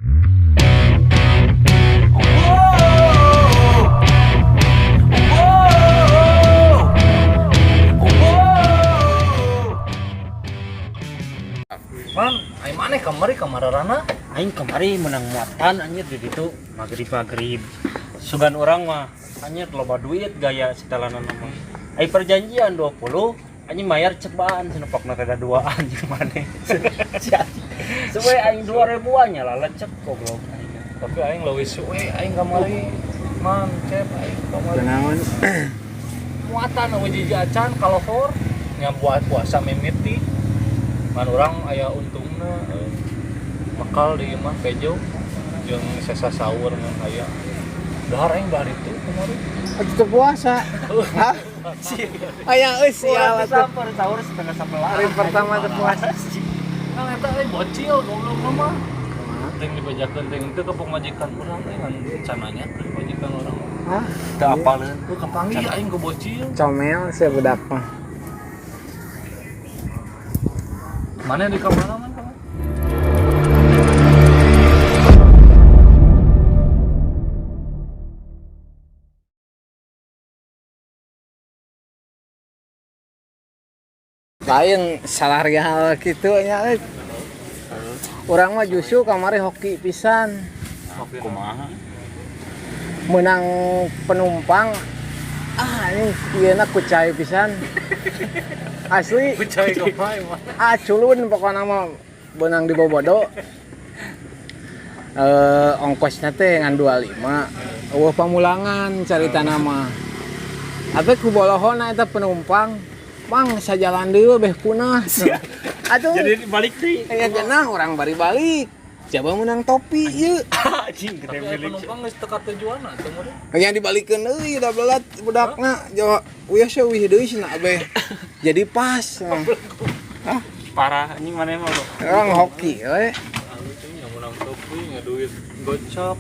Man, aing maneh kamari kamararana. Aing kemari menang muatan anjir di ditu magrib. Sugan orang mah anjir loba duit gaya setelanan mah. Ai perjanjian 20 anjing bayar cobaan senepokna kada duaan anjing maneh. Suwe aing 2000-an nya lah lecek goblok aing. Tapi aing leuwih suwe aing kamari. Man, cep aing kamari. Kenaon? Muatan eueuh jiji acan kalofor nya buat puasa mimiti. Man urang aya untungna bakal di imah pejo jeung sesa saur ngan aya. Dahar aing bari itu kemarin. Itu puasa. Hah? Aya eus ya Sampur sahur setengah 11. hari pertama teh puasa. Kan eta bocil goblok mah. Teng dibajakeun teng teu kepung majikan urang ngan cananya teh majikan urang. Hah? Teu apaleun ku kapangi aing ku bocil. Comel saya budak mah. Mana di kamar man kamu? Lain salarial kitu nya euy. Urang mah justru kamari hoki pisan. Kumaha? Menang penumpang. Ini ieuna kucai pisan. Asli. Kucai kumaha mah. Culun pokoknya mah benang di Bobodo. Ongkosnya teh ngan 25. Eueuh pamulangan carita nama. Tapi ku bolohona eta penumpang, "Mang, sajalan deui beh punah." Atuh. Jadi balik deui. Aya genah urang bari balik. Coba menang topi ieu. Anjing gede Tapi milik. penumpang geus teu katujuanna teh meureun. Nya dibalikeun euy da belat budakna. Jawa uyah seueuh deui cenah beh. Jadi pas. Parah anjing maneh mah. Orang hoki we. Yang menang topi ngaduit gocap.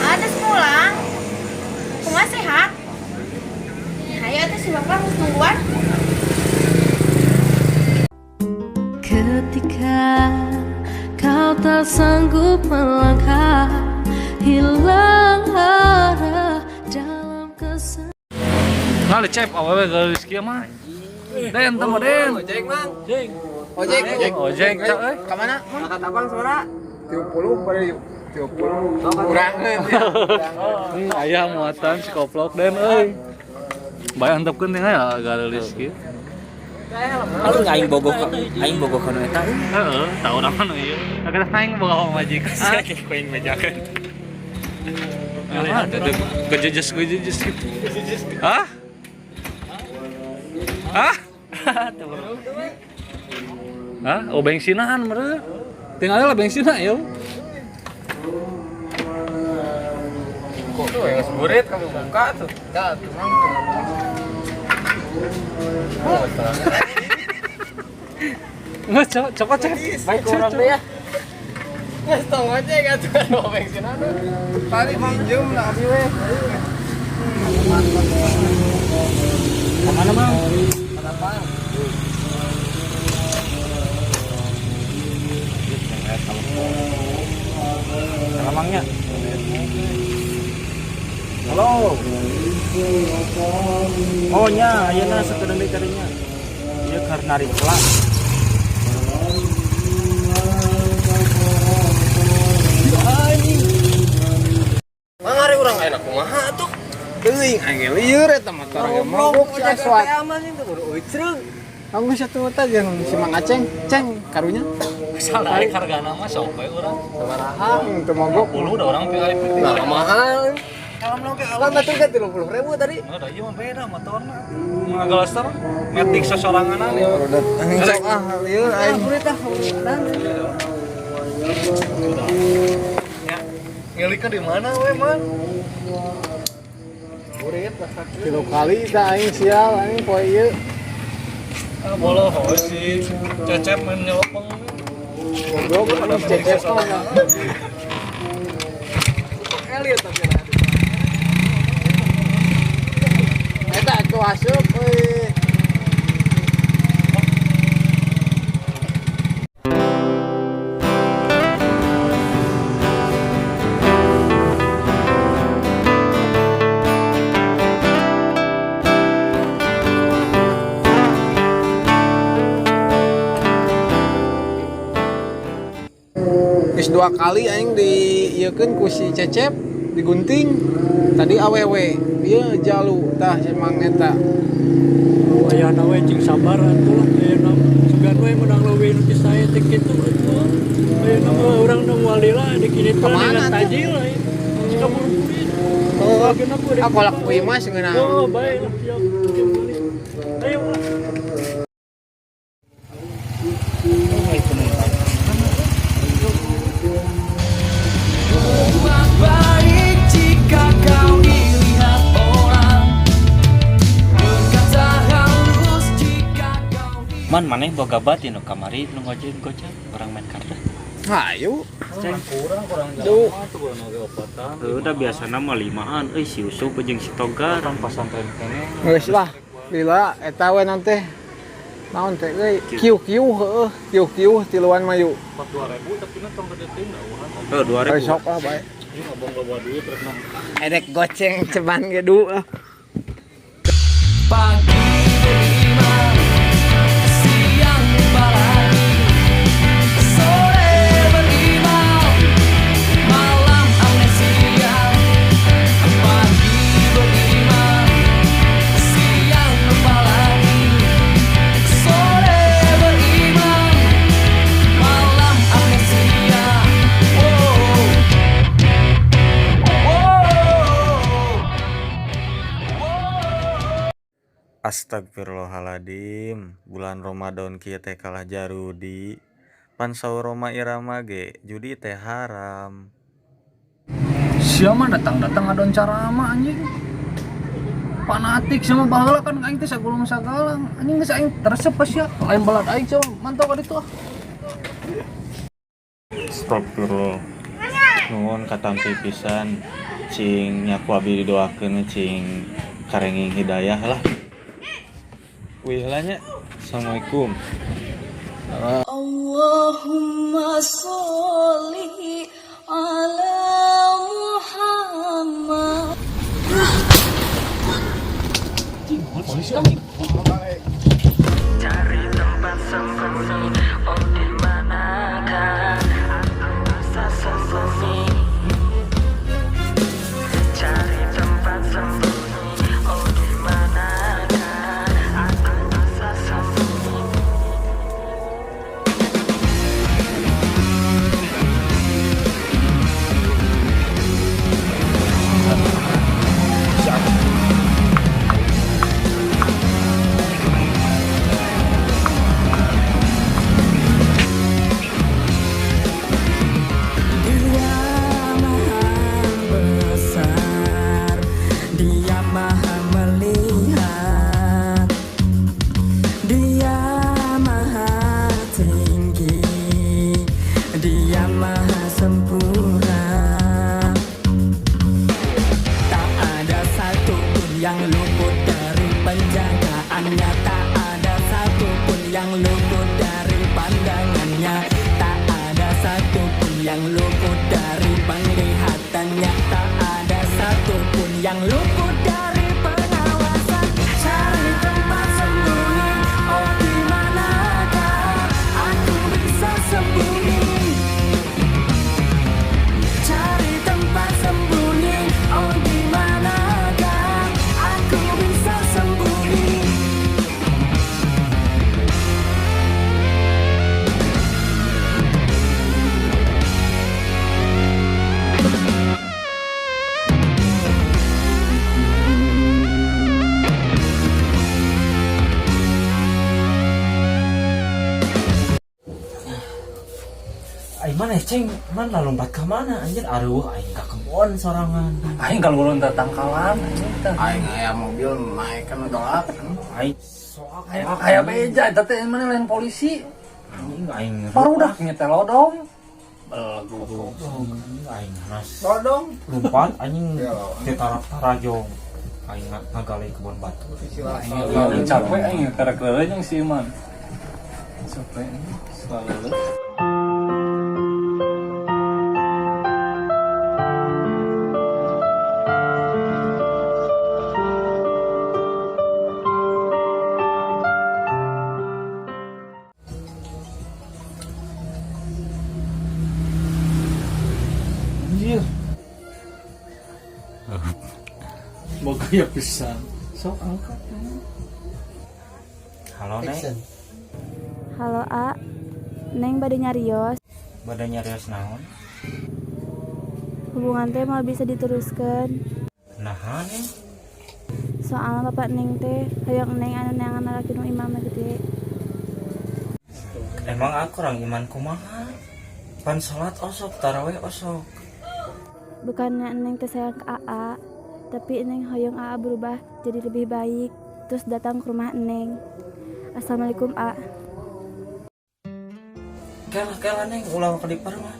Atas pulang, kumaha sehat? Hayo atuh si bapak geus tungguan. Ketika kau tak sanggup melangkah, hilang arah dalam kesedihan. Nah, lecep awewe geus kieu mah. Den, temu Den. Ojek, Mang. Jeng. Ojek. Ojek cak euy. Ka mana? Ka Tabang sebenarnya. 30 bari 30. Kurangeun ya. Aya muatan si koplok Den euy. Bae antepkeun teh aya garelis kieu. Aing aing bogoh kana eta. Heeh, tau urang mah ieu. Kada aing boga majikan. Sakit koin mejakeun. Ah, teh gejejes gitu. Hah? Hah? Hah? Oh bengsinan meureun. Tinggal lah bensinna ya. Kok tuh yang seburit kamu buka tuh. Ya, tuh Mang. Nggak, coba cek. Baik orang deh ya. Nges tong ojek atuh kan mau bensinan. Tadi pinjem lah abi we. Kemana Mang? Kenapa? Salamangnya. Halo. Oh nya, ayeuna sakedeung deui kadinya. Ieu keur narik plat. Mangari urang enak kumaha atuh? Teuing angel lieur eta motor ge mogok sesuatu. aman itu kudu euceung. Kamu satu mata jeung si Mang Aceng, ceng karunya. Salah aing hargana mah sok we urang. Sabaraha teu mogok. 10 da urang VIP. Nah, mahal. Helm oge awan batur kan 30.000 tadi. Ada ieu mah beda motorna. Ngagalaster matic sosoranganan ieu. Rodat angin sok lieur aing. Ya, ngeliknya di mana we, Man? Urit lah. Kilo kali tak aing sial aing poe ieu. Boleh si Cecep main nyelopeng. Goblok ada cecep mah. Elit tapi lah. Eta atuh asup euy. Geus 2 kali aing diieukeun ku si Cecep digunting. Tadi awewe, ieu jalu tah emang eta. Ayana we cing sabar atuh ayana sugan we menang leuwih nu saya teh kitu atuh. Ayana mah urang nu walila dikini teh dengan tajil aya. Cika buru-buru. Oh, aku lak kuy mas ngeunah. Oh, bae lah siap. Ayo lah. Man maneh boga batin nu kamari nu gojek orang main kartu. Hayu. Kurang Duh. jauh tuh nu ge opatan. Udah biasana mah 5an si Usup jeung si Togar. Orang pasantren kene. Geus lah. Lila eta we nanti naon teh euy kiu-kiu heueuh kiu-kiu tiluan mayu 42.000 tapi na tong gede teh nauhan. Oh 2000. sok ah bae Ieu ngobong loba duit rek na. edek goceng ceban ge du ah Pagi beriman, siang baladi, sore beriman, malam amnesia. Pagi beriman, siang baladi, sore beriman, malam amnesia. Astagfirullahaladzim, bulan Ramadan kieu teh kalah jarudi. Pan saur Roma Irama ge judi teh haram. Sia mah datang-datang adon carama anjing. Fanatik sama baheula kan aing teh sagulung sagalang. Anjing geus aing teresep ka sia. Lain balad aing coba mantau ka ditu ah. Astagfirullah. Nuhun katampi pisan cing nyaku abdi didoakeun cing karenging hidayah lah. Wih lah nya. Assalamualaikum. Allahumma sholli ala Muhammad. Cari tempat sembunyi, oh di manakah aku bisa sembunyi? Cari tempat sembunyi, oh di manakah aku bisa sembunyi? Dia maha besar, dia maha melihat, dia maha tinggi, dia maha sempurna. Tak ada satupun yang luput dari penjagaannya, tak ada satupun yang luput dari pandangannya, tak ada satupun yang luput dari penglihatannya, tak ada satupun yang luput dari pengawasan. Cari tempat sembunyi, oh di manakah aku bisa sembunyi? Cari tempat sembunyi, oh di manakah aku bisa sembunyi? Cing, mana lompat ke mana anjir? Aduh, aing ka kebon sorangan. Aing kalau ulun teh tangkalan anjing teh. Aing aya mobil naik kan dolap. Aing soak Kayak beja eta teh mana lain polisi. aing Barudak nyetel odong. Belgu. aing nas. Odong. Lompat anjing teh tarajong. Aing ngagalai kebon batu. Aing capek aing karek leuleuh jeung si Iman. Capek selalu. Boga ya pisan. Sok angkat. Halo, Neng. Halo A, Neng bade nyarios. Bade nyarios naon? Hubungan teh mau bisa diteruskan. Nahan, Neng. Soalnya bapak Neng teh hayang Neng anu neangan lalaki nu imamna gede. Emang aku orang iman kumaha? Pan salat osok, tarawih osok. Bukannya Neng teh sayang ke AA, tapi Neng hoyong AA berubah jadi lebih baik, terus datang ke rumah Neng. Assalamualaikum A. Kela Neng, ulah ka dipar mah.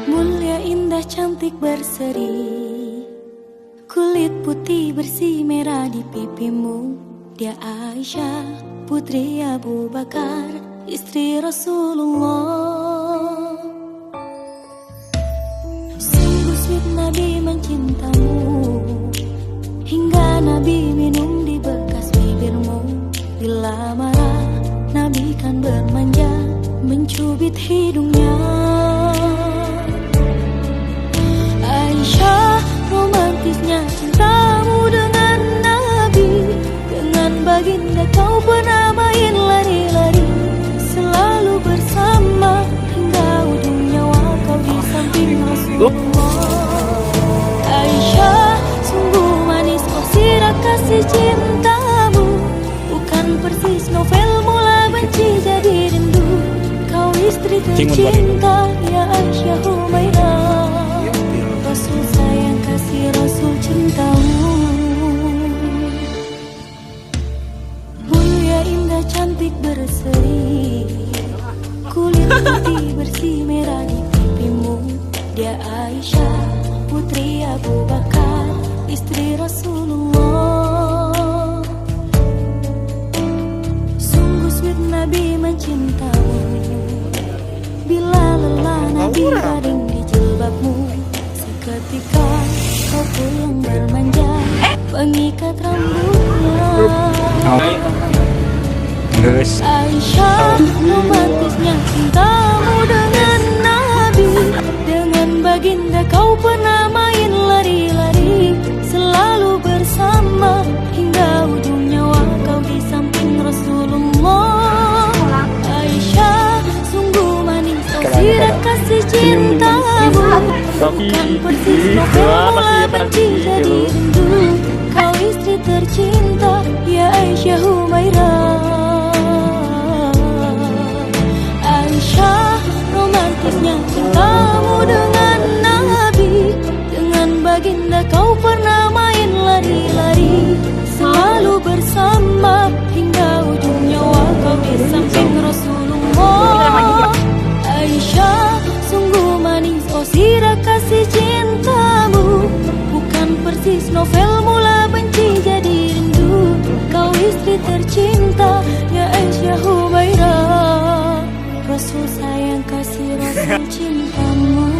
Mulia indah cantik berseri, kulit putih bersih merah di pipimu. Dia Aisyah, putri Abu Bakar, istri Rasulullah. Sungguh sweet Nabi mencintamu, hingga Nabi minum di bekas bibirmu. Bila marah, Nabi kan bermanja, mencubit hidungnya. Aisyah, romantisnya cintamu dengan Nabi. Dengan baginda kau pernah main lari-lari, selalu bersama hingga ujung nyawa kau di samping Rasulullah. Aisyah, sungguh manis kau sirah kasih cintamu. Bukan persis novel mula benci jadi rindu. Kau istri tercinta, ya Aisyah Humairah. Rasul sayang kasih Rasul cintamu. Mulia indah cantik berseri, kulit putih bersih merah di pipimu. Dia Aisyah, putri Abu Bakar, istri Rasulullah. Sungguh sweet Nabi mencintamu. Bila lelah Nabi baring di jilbabmu, ketika kau pulang bermanja, pengikat rambutnya. Aisyah, romantisnya cintamu dengan Nabi. Dengan baginda kau pernah main lari-lari, selalu bersama hingga ujung nyawa kau di samping Rasulullah. Aisyah, sungguh manis kau sirah kasih cintamu. Bukan persis novel mula benci jadi rindu. Kau istri tercinta, ya Aisyah Humairah. Aisyah, romantisnya cintamu dengan Nabi. Dengan baginda kau pernah main lari-lari, selalu bersama hingga ujung nyawa kau di samping Rasulullah. Aisyah, sungguh manis oh sirah kasih cintamu. Bukan persis novel mula benci jadi rindu. Kau istri tercinta, ya Aisyah Humairah. Rasul sayang kasih Rasul cintamu.